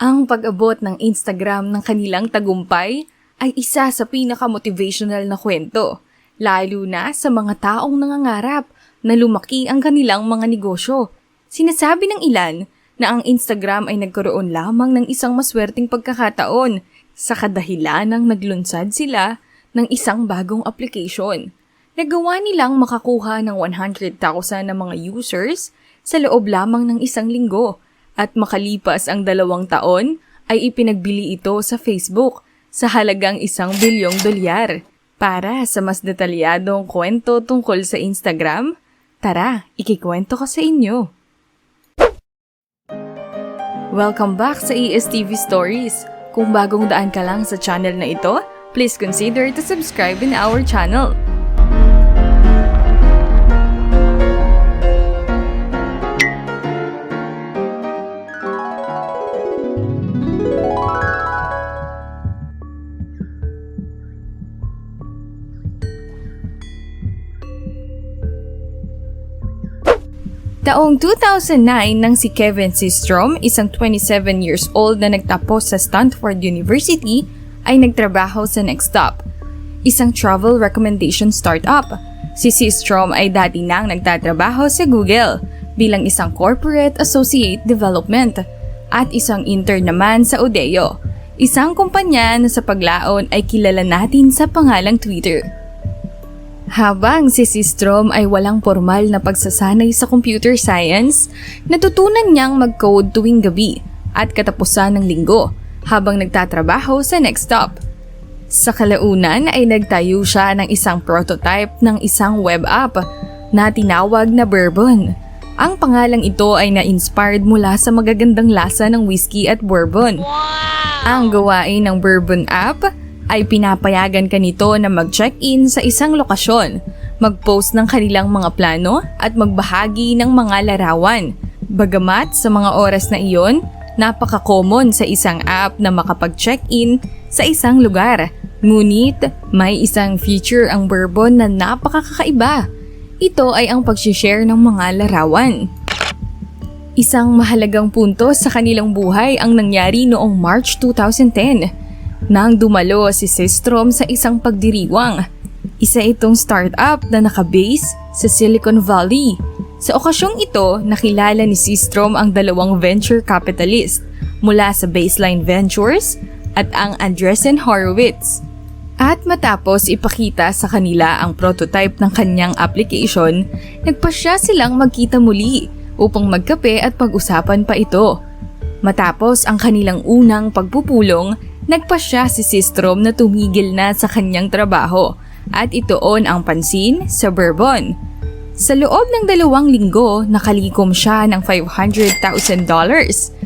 Ang pag-abot ng Instagram ng kanilang tagumpay ay isa sa pinaka-motivational na kwento, lalo na sa mga taong nangangarap na lumaki ang kanilang mga negosyo. Sinasabi ng ilan na ang Instagram ay nagkaroon lamang ng isang maswerteng pagkakataon sa kadahilan ng naglunsad sila ng isang bagong application. Nagawa nilang makakuha ng 100,000 na mga users sa loob lamang ng isang linggo. At makalipas ang 2 taon ay ipinagbili ito sa Facebook sa halagang $1 bilyong. Para sa mas detalyadong kwento tungkol sa Instagram, tara, ikikwento ko sa inyo. Welcome back sa ESTV Stories. Kung bagong daan ka lang sa channel na ito, please consider to subscribe in our channel. Taong 2009 nang si Kevin Systrom, isang 27 years old na nagtapos sa Stanford University, ay nagtrabaho sa Nextstop, isang travel recommendation startup. Si Systrom ay dati nang nagtatrabaho sa Google bilang isang corporate associate development at isang intern naman sa Odeo, isang kumpanya na sa paglaon ay kilala natin sa pangalang Twitter. Habang si Systrom ay walang formal na pagsasanay sa computer science, natutunan niyang mag-code tuwing gabi at katapusan ng linggo habang nagtatrabaho sa Nextstop. Sa kalaunan ay nagtayo siya ng isang prototype ng isang web app na tinawag na Bourbon. Ang pangalang ito ay na-inspired mula sa magagandang lasa ng whiskey at bourbon. Wow! Ang gawain ng Bourbon app ay pinapayagan ka nito na mag-check-in sa isang lokasyon, mag-post ng kanilang mga plano at magbahagi ng mga larawan. Bagamat sa mga oras na iyon, napaka-common sa isang app na makapag-check-in sa isang lugar. Ngunit may isang feature ang Bourbon na napakakaiba. Ito ay ang pag-share ng mga larawan. Isang mahalagang punto sa kanilang buhay ang nangyari noong March 2010. Nang dumalo si Systrom sa isang pagdiriwang. Isa itong startup na nakabase sa Silicon Valley. Sa okasyong ito, nakilala ni Systrom ang 2 venture capitalist mula sa Baseline Ventures at ang Andreessen Horowitz. At matapos ipakita sa kanila ang prototype ng kanyang application, nagpasya silang magkita muli upang magkape at pag-usapan pa ito. Matapos ang kanilang unang pagpupulong, nagpasya si Systrom na tumigil na sa kanyang trabaho at ituon ang pansin sa Bourbon. Sa loob ng 2 linggo, nakalikom siya ng $500,000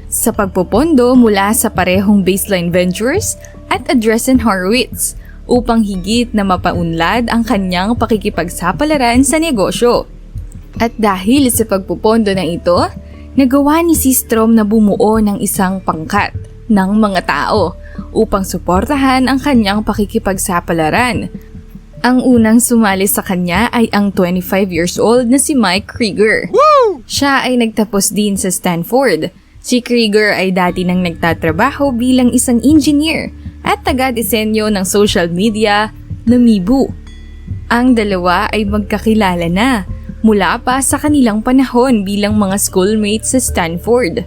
sa pagpupondo mula sa parehong Baseline Ventures at Andreessen Horowitz upang higit na mapaunlad ang kanyang pakikipagsapalaran sa negosyo. At dahil sa pagpupondo na ito, nagawa ni Systrom na bumuo ng isang pangkat ng mga tao upang suportahan ang kanyang pakikipagsapalaran. Ang unang sumali sa kanya ay ang 25 years old na si Mike Krieger. Woo! Siya ay nagtapos din sa Stanford. Si Krieger ay dati nang nagtatrabaho bilang isang engineer at taga-disenyo ng social media na Mibu. Ang dalawa ay magkakilala na mula pa sa kanilang panahon bilang mga schoolmates sa Stanford.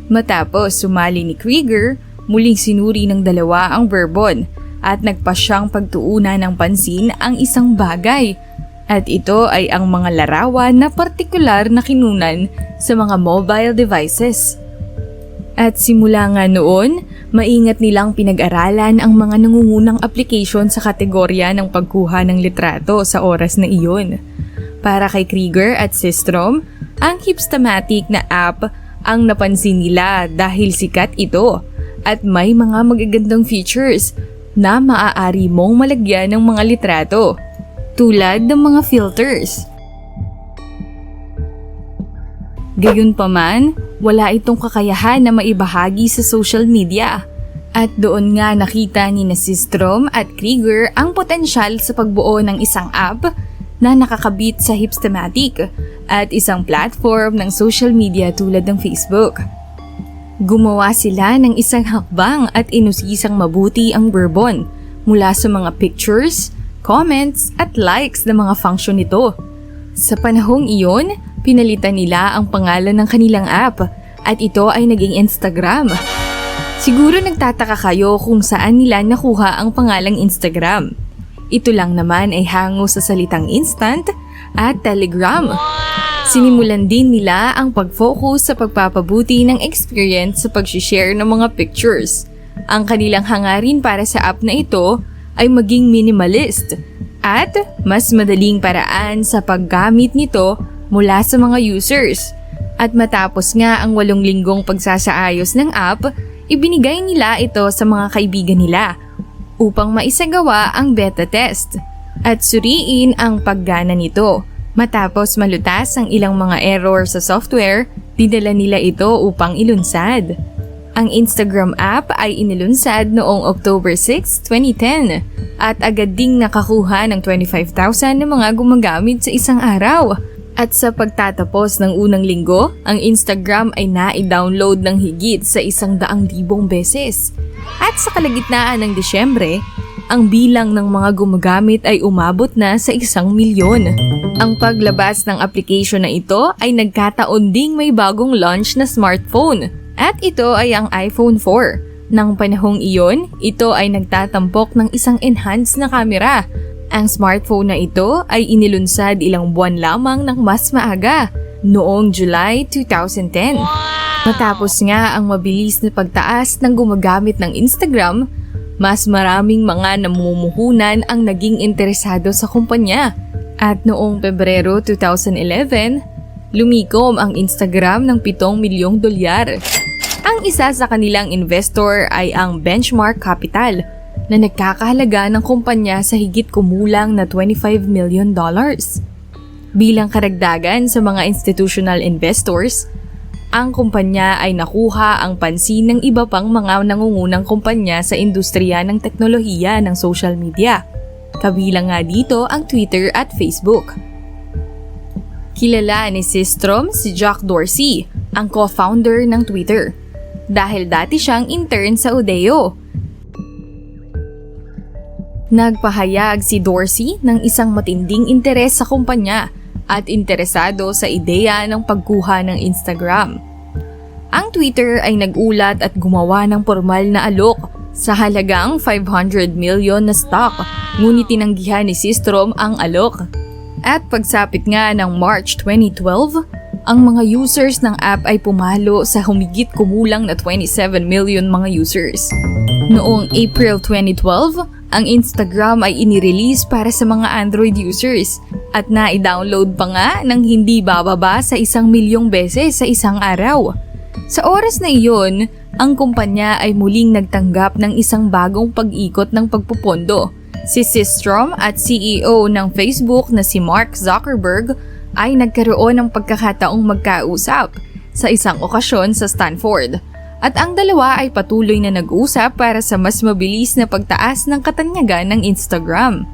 Matapos sumali ni Krieger, muling sinuri ng dalawa ang Bourbon at nagpasyang pagtuunan ng pansin ang isang bagay. At ito ay ang mga larawan na partikular na kinunan sa mga mobile devices. At simula nga noon, maingat nilang pinag-aralan ang mga nangungunang application sa kategorya ng pagkuha ng litrato sa oras na iyon. Para kay Krieger at Systrom, ang Hipstamatic na app ang napansin nila dahil sikat ito at may mga magagandang features na maaari mong malagyan ng mga litrato, tulad ng mga filters. Gayunpaman, wala itong kakayahan na maibahagi sa social media. At doon nga nakita ni Systrom at Krieger ang potensyal sa pagbuo ng isang app na nakakabit sa Hipstamatic at isang platform ng social media tulad ng Facebook. Gumawa sila ng isang hakbang at inusisang mabuti ang Bourbon mula sa mga pictures, comments at likes ng mga function nito. Sa panahong iyon, pinalitan nila ang pangalan ng kanilang app at ito ay naging Instagram. Siguro nagtataka kayo kung saan nila nakuha ang pangalang Instagram. Ito lang naman ay hango sa salitang instant at Telegram. Sinimulan din nila ang pag-focus sa pagpapabuti ng experience sa pag-share ng mga pictures. Ang kanilang hangarin para sa app na ito ay maging minimalist at mas madaling paraan sa paggamit nito mula sa mga users. At matapos nga ang 8 linggong pagsasaayos ng app, ibinigay nila ito sa mga kaibigan nila upang maisagawa ang beta test at suriin ang paggana nito. Matapos malutas ang ilang mga error sa software, dinala nila ito upang ilunsad. Ang Instagram app ay inilunsad noong October 6, 2010 at agad ding nakakuha ng 25,000 na mga gumagamit sa isang araw. At sa pagtatapos ng unang linggo, ang Instagram ay na-download ng higit sa 100,000 beses. At sa kalagitnaan ng Disyembre, ang bilang ng mga gumagamit ay umabot na sa 1,000,000. Ang paglabas ng application na ito ay nagkataon ding may bagong launch na smartphone at ito ay ang iPhone 4. Nang panahong iyon, ito ay nagtatampok ng isang enhanced na camera. Ang smartphone na ito ay inilunsad ilang buwan lamang ng mas maaga, noong July 2010. Matapos nga ang mabilis na pagtaas ng gumagamit ng Instagram, mas maraming mga namumuhunan ang naging interesado sa kumpanya. At noong Pebrero 2011, lumikom ang Instagram ng $7 milyong. Ang isa sa kanilang investor ay ang Benchmark Capital na nagkakahalaga ng kumpanya sa higit kumulang na $25 million. Bilang karagdagan sa mga institutional investors, ang kumpanya ay nakuha ang pansin ng iba pang mga nangungunang kumpanya sa industriya ng teknolohiya ng social media. Kabilang nga dito ang Twitter at Facebook. Kilala ni Systrom si Jack Dorsey, ang co-founder ng Twitter, dahil dati siyang intern sa Udeo. Nagpahayag si Dorsey ng isang matinding interes sa kumpanya at interesado sa ideya ng pagkuha ng Instagram. Ang Twitter ay nagulat at gumawa ng formal na alok sa halagang 500 million na stock, ngunit tinanggihan ni Systrom ang alok. At pagsapit nga ng March 2012, ang mga users ng app ay pumalo sa humigit kumulang na 27 million mga users. Noong April 2012, ang Instagram ay inirelease para sa mga Android users at na-download pa nga ng hindi bababa sa 1 milyong beses sa isang araw. Sa oras na iyon, ang kumpanya ay muling nagtanggap ng isang bagong pag-ikot ng pagpupondo. Si Systrom at CEO ng Facebook na si Mark Zuckerberg ay nagkaroon ng pagkakataong magkausap sa isang okasyon sa Stanford. At ang dalawa ay patuloy na nag-usap para sa mas mabilis na pagtaas ng katanyagan ng Instagram.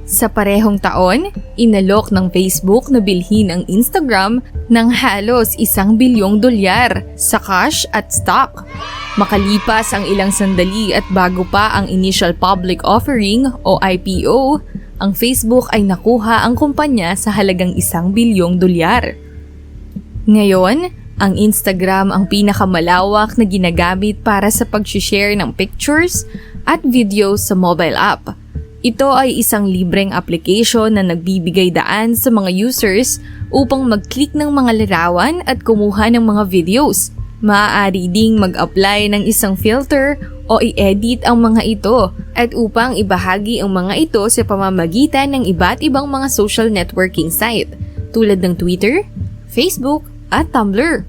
Sa parehong taon, inalok ng Facebook na bilhin ang Instagram ng halos $1 bilyong sa cash at stock. Makalipas ang ilang sandali at bago pa ang initial public offering o IPO, ang Facebook ay nakuha ang kumpanya sa halagang $1 bilyong. Ngayon, ang Instagram ang pinakamalawak na ginagamit para sa pag-share ng pictures at videos sa mobile app. Ito ay isang libreng application na nagbibigay daan sa mga users upang mag-click ng mga larawan at kumuha ng mga videos. Maaari ding mag-apply ng isang filter o i-edit ang mga ito at upang ibahagi ang mga ito sa pamamagitan ng iba't ibang mga social networking site tulad ng Twitter, Facebook, at Tumblr.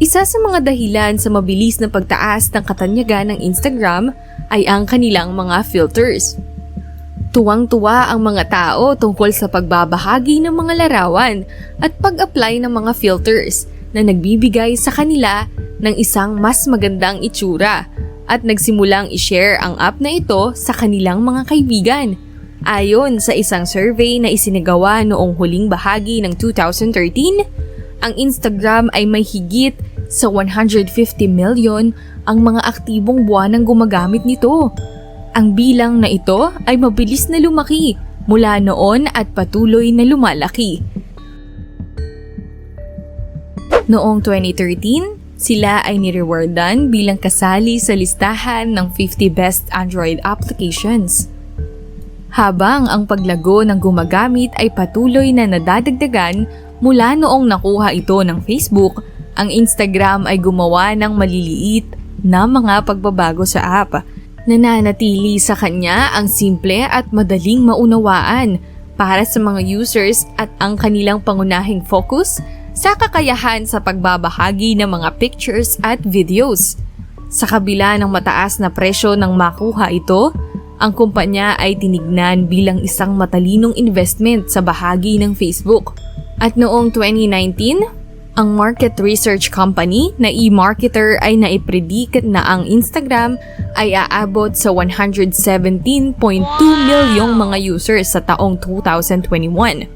Isa sa mga dahilan sa mabilis na pagtaas ng katanyagan ng Instagram ay ang kanilang mga filters. Tuwang-tuwa ang mga tao tungkol sa pagbabahagi ng mga larawan at pag-apply ng mga filters na nagbibigay sa kanila ng isang mas magandang itsura at nagsimulang i-share ang app na ito sa kanilang mga kaibigan. Ayon sa isang survey na isinagawa noong huling bahagi ng 2013, ang Instagram ay may higit Sa 150 million ang mga aktibong buwanang gumagamit nito. Ang bilang na ito ay mabilis na lumaki mula noon at patuloy na lumalaki. Noong 2013, sila ay nirewardan bilang kasali sa listahan ng 50 Best Android Applications. Habang ang paglago ng gumagamit ay patuloy na nadadagdagan mula noong nakuha ito ng Facebook, ang Instagram ay gumawa ng maliliit na mga pagbabago sa app. Nananatili sa kanya ang simple at madaling maunawaan para sa mga users at ang kanilang pangunahing focus sa kakayahan sa pagbabahagi ng mga pictures at videos. Sa kabila ng mataas na presyo ng makuha ito, ang kumpanya ay tinignan bilang isang matalinong investment sa bahagi ng Facebook. At noong 2019, ang market research company na eMarketer ay naipredict na ang Instagram ay aabot sa 117.2 milyong mga users sa taong 2021.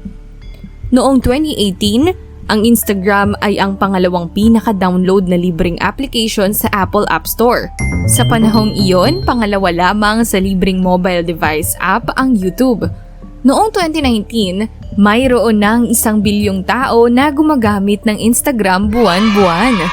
Noong 2018, ang Instagram ay ang pangalawang pinaka-download na libreng application sa Apple App Store. Sa panahong iyon, pangalawa lamang sa libreng mobile device app ang YouTube. Noong 2019, mayroon ng 1 bilyong tao na gumagamit ng Instagram buwan-buwan.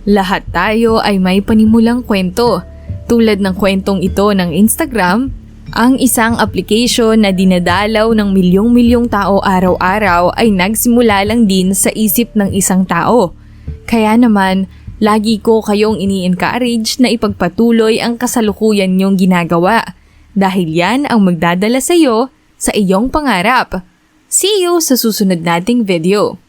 Lahat tayo ay may panimulang kwento. Tulad ng kwentong ito ng Instagram, ang isang application na dinadalaw ng milyong-milyong tao araw-araw ay nagsimula lang din sa isip ng isang tao. Kaya naman, lagi ko kayong ini-encourage na ipagpatuloy ang kasalukuyan niyong ginagawa dahil yan ang magdadala sa iyo sa iyong pangarap. See you sa susunod nating video.